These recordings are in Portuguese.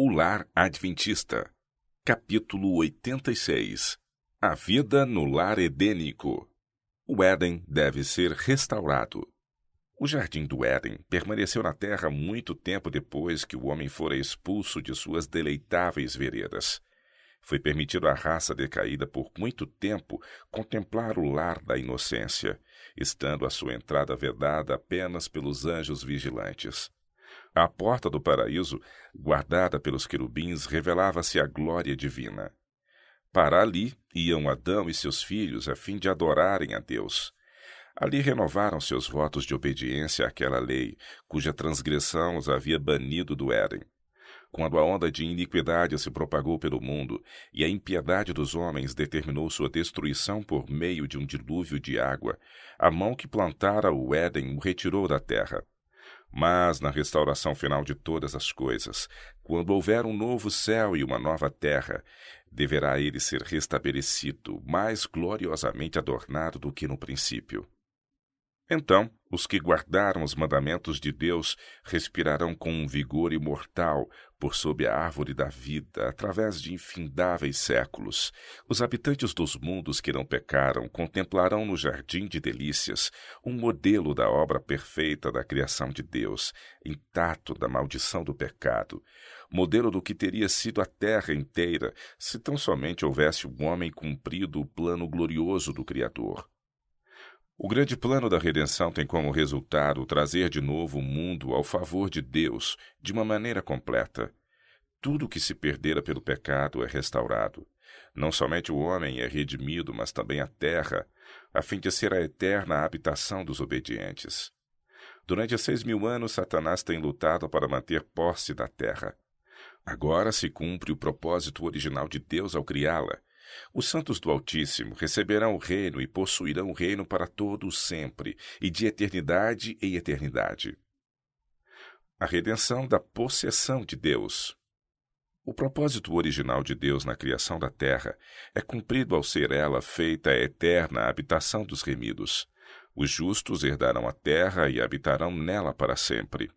O Lar Adventista, capítulo 86. A vida no lar edênico. O Éden deve ser restaurado. O jardim do Éden permaneceu na terra muito tempo depois que o homem fora expulso de suas deleitáveis veredas. Foi permitido à raça decaída por muito tempo contemplar o lar da inocência, estando a sua entrada vedada apenas pelos anjos vigilantes. À porta do paraíso, guardada pelos querubins, revelava-se a glória divina. Para ali iam Adão e seus filhos a fim de adorarem a Deus. Ali renovaram seus votos de obediência àquela lei, cuja transgressão os havia banido do Éden. Quando a onda de iniquidade se propagou pelo mundo e a impiedade dos homens determinou sua destruição por meio de um dilúvio de água, a mão que plantara o Éden o retirou da terra. Mas, na restauração final de todas as coisas, quando houver um novo céu e uma nova terra, deverá ele ser restabelecido, mais gloriosamente adornado do que no princípio. Então, os que guardaram os mandamentos de Deus respirarão com um vigor imortal por sob a árvore da vida, através de infindáveis séculos. Os habitantes dos mundos que não pecaram contemplarão no jardim de delícias um modelo da obra perfeita da criação de Deus, intacto da maldição do pecado, modelo do que teria sido a terra inteira se tão somente houvesse um homem cumprido o plano glorioso do Criador. O grande plano da redenção tem como resultado trazer de novo o mundo ao favor de Deus de uma maneira completa. Tudo que se perdera pelo pecado é restaurado. Não somente o homem é redimido, mas também a terra, a fim de ser a eterna habitação dos obedientes. Durante 6.000 anos, Satanás tem lutado para manter posse da terra. Agora se cumpre o propósito original de Deus ao criá-la. Os santos do Altíssimo receberão o reino e possuirão o reino para todo sempre, e de eternidade em eternidade. A redenção da possessão de Deus. O propósito original de Deus na criação da terra é cumprido ao ser ela feita a eterna habitação dos remidos. Os justos herdarão a terra e habitarão nela para sempre.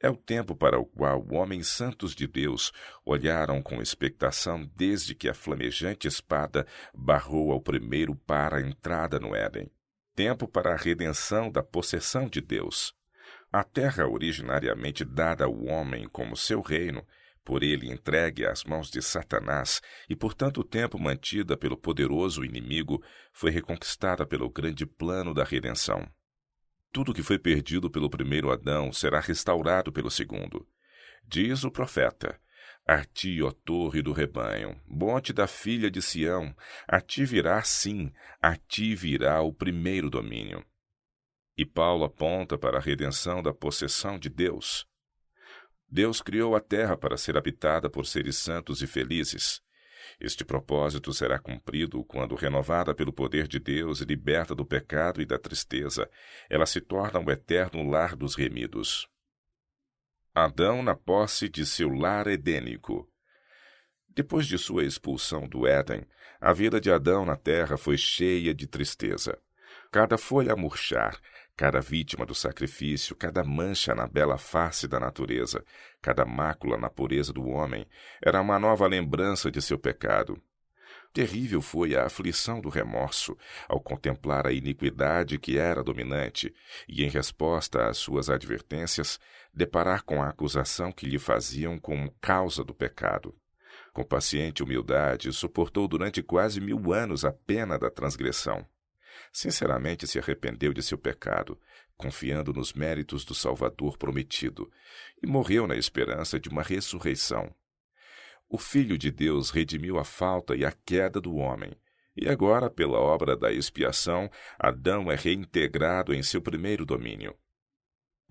É o tempo para o qual homens santos de Deus olharam com expectação desde que a flamejante espada barrou ao primeiro para a entrada no Éden. Tempo para a redenção da possessão de Deus. A terra originariamente dada ao homem como seu reino, por ele entregue às mãos de Satanás e por tanto tempo mantida pelo poderoso inimigo, foi reconquistada pelo grande plano da redenção. Tudo que foi perdido pelo primeiro Adão será restaurado pelo segundo. Diz o profeta: a ti, ó torre do rebanho, monte da filha de Sião, a ti virá sim, a ti virá o primeiro domínio. E Paulo aponta para a redenção da possessão de Deus. Deus criou a terra para ser habitada por seres santos e felizes. Este propósito será cumprido quando, renovada pelo poder de Deus e liberta do pecado e da tristeza, ela se torna o eterno lar dos remidos. Adão na posse de seu lar edênico. Depois de sua expulsão do Éden, a vida de Adão na terra foi cheia de tristeza. Cada folha a murchar, cada vítima do sacrifício, cada mancha na bela face da natureza, cada mácula na pureza do homem, era uma nova lembrança de seu pecado. Terrível foi a aflição do remorso ao contemplar a iniquidade que era dominante e, em resposta às suas advertências, deparar com a acusação que lhe faziam como causa do pecado. Com paciente humildade, suportou durante quase 1000 anos a pena da transgressão. Sinceramente se arrependeu de seu pecado, confiando nos méritos do Salvador prometido, e morreu na esperança de uma ressurreição. O Filho de Deus redimiu a falta e a queda do homem, e agora, pela obra da expiação, Adão é reintegrado em seu primeiro domínio.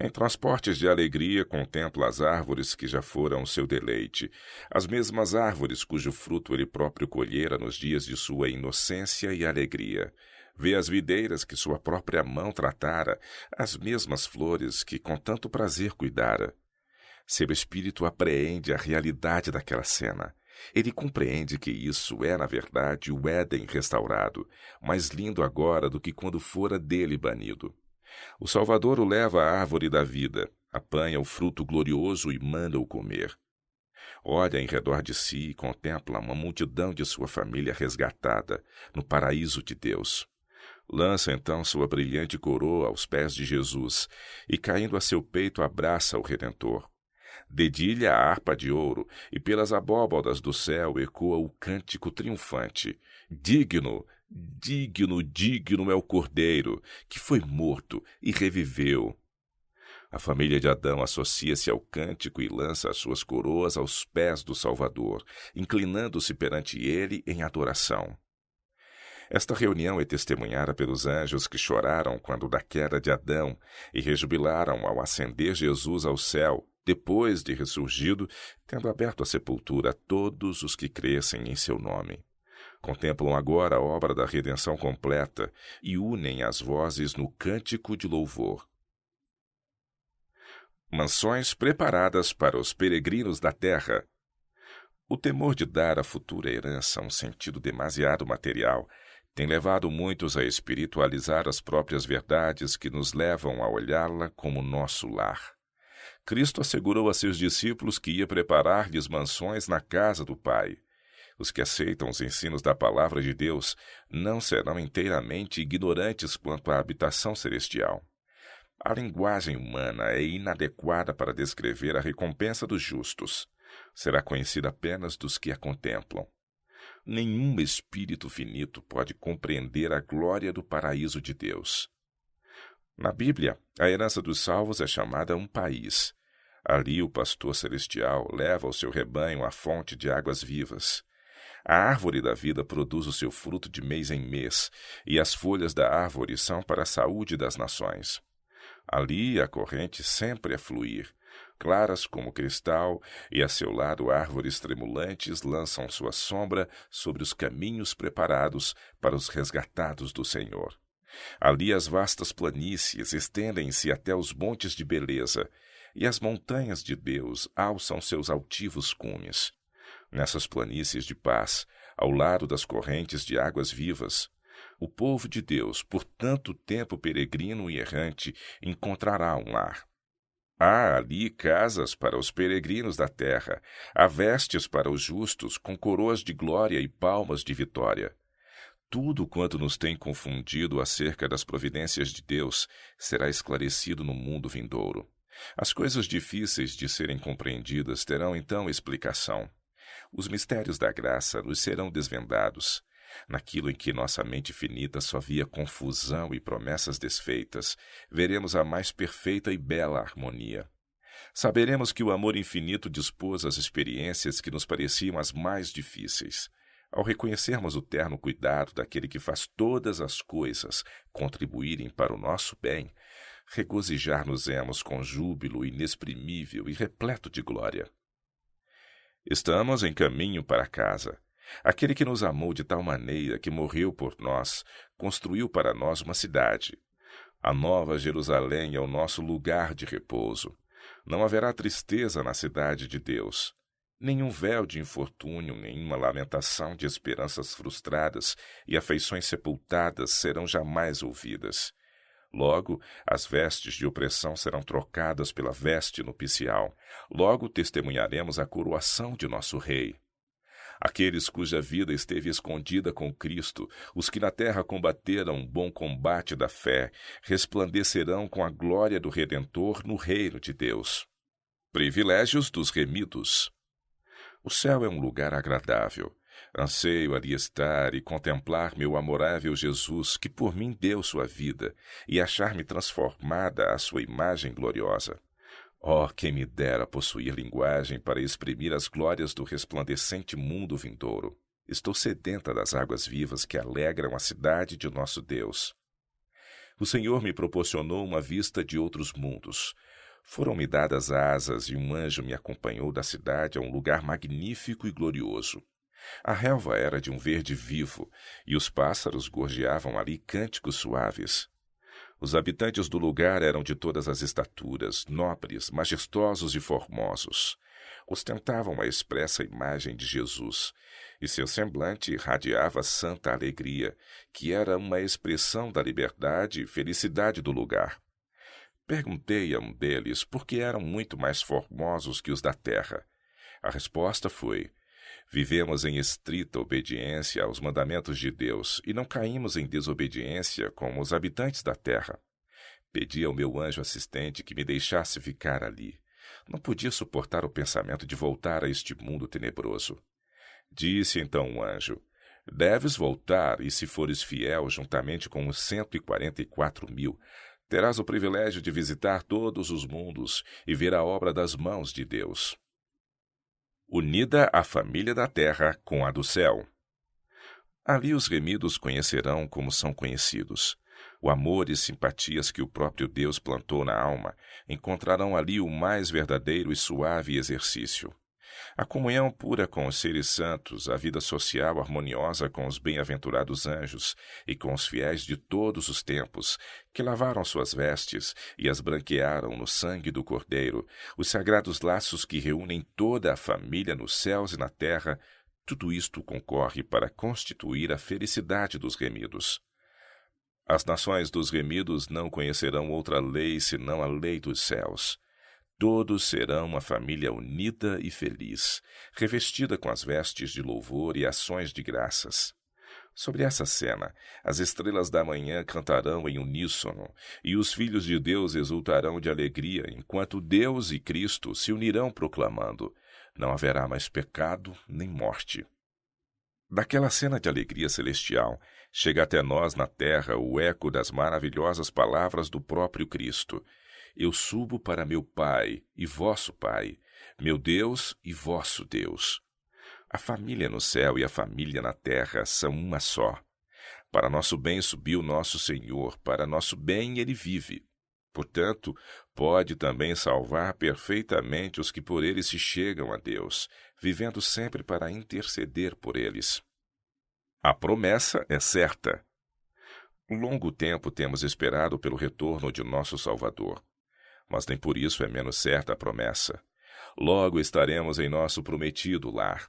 Em transportes de alegria, contempla as árvores que já foram seu deleite, as mesmas árvores cujo fruto ele próprio colhera nos dias de sua inocência e alegria. Vê as videiras que sua própria mão tratara, as mesmas flores que com tanto prazer cuidara. Seu espírito apreende a realidade daquela cena. Ele compreende que isso é, na verdade, o Éden restaurado, mais lindo agora do que quando fora dele banido. O Salvador o leva à árvore da vida, apanha o fruto glorioso e manda-o comer. Olha em redor de si e contempla uma multidão de sua família resgatada no paraíso de Deus. Lança então sua brilhante coroa aos pés de Jesus e, caindo a seu peito, abraça o Redentor. Dedilha a harpa de ouro e pelas abóbadas do céu ecoa o cântico triunfante. Digno, digno, digno é o Cordeiro, que foi morto e reviveu. A família de Adão associa-se ao cântico e lança as suas coroas aos pés do Salvador, inclinando-se perante ele em adoração. Esta reunião é testemunhada pelos anjos que choraram quando da queda de Adão e rejubilaram ao ascender Jesus ao céu, depois de ressurgido, tendo aberto a sepultura a todos os que crescem em seu nome. Contemplam agora a obra da redenção completa e unem as vozes no cântico de louvor. Mansões preparadas para os peregrinos da terra. O temor de dar à futura herança um sentido demasiado material tem levado muitos a espiritualizar as próprias verdades que nos levam a olhá-la como nosso lar. Cristo assegurou a seus discípulos que ia preparar-lhes mansões na casa do Pai. Os que aceitam os ensinos da palavra de Deus não serão inteiramente ignorantes quanto à habitação celestial. A linguagem humana é inadequada para descrever a recompensa dos justos. Será conhecida apenas dos que a contemplam. Nenhum espírito finito pode compreender a glória do paraíso de Deus. Na Bíblia, a herança dos salvos é chamada um país. Ali o pastor celestial leva ao seu rebanho a fonte de águas vivas. A árvore da vida produz o seu fruto de mês em mês, e as folhas da árvore são para a saúde das nações. Ali a corrente sempre a fluir, claras como cristal, e a seu lado árvores tremulantes lançam sua sombra sobre os caminhos preparados para os resgatados do Senhor. Ali as vastas planícies estendem-se até os montes de beleza, e as montanhas de Deus alçam seus altivos cumes. Nessas planícies de paz, ao lado das correntes de águas vivas, o povo de Deus, por tanto tempo peregrino e errante, encontrará um lar. Há ali casas para os peregrinos da terra, há vestes para os justos, com coroas de glória e palmas de vitória. Tudo quanto nos tem confundido acerca das providências de Deus será esclarecido no mundo vindouro. As coisas difíceis de serem compreendidas terão então explicação. Os mistérios da graça nos serão desvendados. Naquilo em que nossa mente finita só via confusão e promessas desfeitas, veremos a mais perfeita e bela harmonia. Saberemos que o amor infinito dispôs as experiências que nos pareciam as mais difíceis. Ao reconhecermos o terno cuidado daquele que faz todas as coisas contribuírem para o nosso bem, regozijar-nos-emos com júbilo inexprimível e repleto de glória. Estamos em caminho para casa. Aquele que nos amou de tal maneira que morreu por nós, construiu para nós uma cidade. A Nova Jerusalém é o nosso lugar de repouso. Não haverá tristeza na cidade de Deus. Nenhum véu de infortúnio, nenhuma lamentação de esperanças frustradas e afeições sepultadas serão jamais ouvidas. Logo, as vestes de opressão serão trocadas pela veste nupcial. Logo testemunharemos a coroação de nosso Rei. Aqueles cuja vida esteve escondida com Cristo, os que na terra combateram o bom combate da fé, resplandecerão com a glória do Redentor no reino de Deus. Privilégios dos remidos. O céu é um lugar agradável. Anseio ali estar e contemplar meu amorável Jesus, que por mim deu sua vida, e achar-me transformada à sua imagem gloriosa. Oh, quem me dera possuir linguagem para exprimir as glórias do resplandecente mundo vindouro. Estou sedenta das águas vivas que alegram a cidade de nosso Deus. O Senhor me proporcionou uma vista de outros mundos. Foram-me dadas asas e um anjo me acompanhou da cidade a um lugar magnífico e glorioso. A relva era de um verde vivo, e os pássaros gorjeavam ali cânticos suaves. Os habitantes do lugar eram de todas as estaturas, nobres, majestosos e formosos. Ostentavam a expressa imagem de Jesus, e seu semblante irradiava santa alegria, que era uma expressão da liberdade e felicidade do lugar. Perguntei a um deles por que eram muito mais formosos que os da terra. A resposta foi: vivemos em estrita obediência aos mandamentos de Deus e não caímos em desobediência como os habitantes da terra. Pedi ao meu anjo assistente que me deixasse ficar ali. Não podia suportar o pensamento de voltar a este mundo tenebroso. Disse então o anjo: deves voltar, e se fores fiel juntamente com os 144.000, terás o privilégio de visitar todos os mundos e ver a obra das mãos de Deus. Unida a família da terra com a do céu. Ali os remidos conhecerão como são conhecidos. O amor e simpatias que o próprio Deus plantou na alma encontrarão ali o mais verdadeiro e suave exercício. A comunhão pura com os seres santos, a vida social harmoniosa com os bem-aventurados anjos e com os fiéis de todos os tempos, que lavaram suas vestes e as branquearam no sangue do Cordeiro, os sagrados laços que reúnem toda a família nos céus e na terra, tudo isto concorre para constituir a felicidade dos remidos. As nações dos remidos não conhecerão outra lei senão a lei dos céus. Todos serão uma família unida e feliz, revestida com as vestes de louvor e ações de graças. Sobre essa cena, as estrelas da manhã cantarão em uníssono, e os filhos de Deus exultarão de alegria, enquanto Deus e Cristo se unirão proclamando: não haverá mais pecado nem morte. Daquela cena de alegria celestial, chega até nós na terra o eco das maravilhosas palavras do próprio Cristo: eu subo para meu Pai e vosso Pai, meu Deus e vosso Deus. A família no céu e a família na terra são uma só. Para nosso bem subiu nosso Senhor, para nosso bem ele vive. Portanto, pode também salvar perfeitamente os que por ele se chegam a Deus, vivendo sempre para interceder por eles. A promessa é certa. Longo tempo temos esperado pelo retorno de nosso Salvador. Mas nem por isso é menos certa a promessa. Logo estaremos em nosso prometido lar.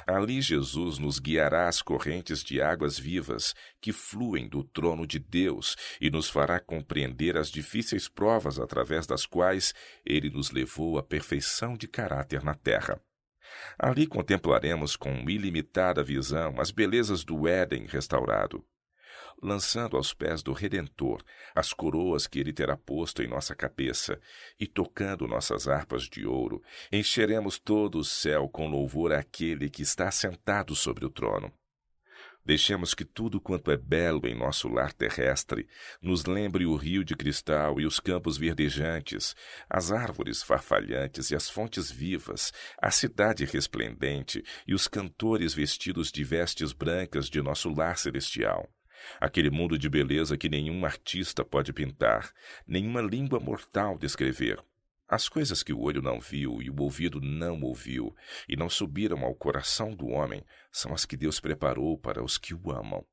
Ali Jesus nos guiará às correntes de águas vivas que fluem do trono de Deus e nos fará compreender as difíceis provas através das quais Ele nos levou à perfeição de caráter na terra. Ali contemplaremos com ilimitada visão as belezas do Éden restaurado, lançando aos pés do Redentor as coroas que ele terá posto em nossa cabeça, e tocando nossas harpas de ouro, encheremos todo o céu com louvor àquele que está assentado sobre o trono. Deixemos que tudo quanto é belo em nosso lar terrestre nos lembre o rio de cristal e os campos verdejantes, as árvores farfalhantes e as fontes vivas, a cidade resplendente e os cantores vestidos de vestes brancas de nosso lar celestial. Aquele mundo de beleza que nenhum artista pode pintar, nenhuma língua mortal descrever. As coisas que o olho não viu e o ouvido não ouviu, e não subiram ao coração do homem, são as que Deus preparou para os que o amam.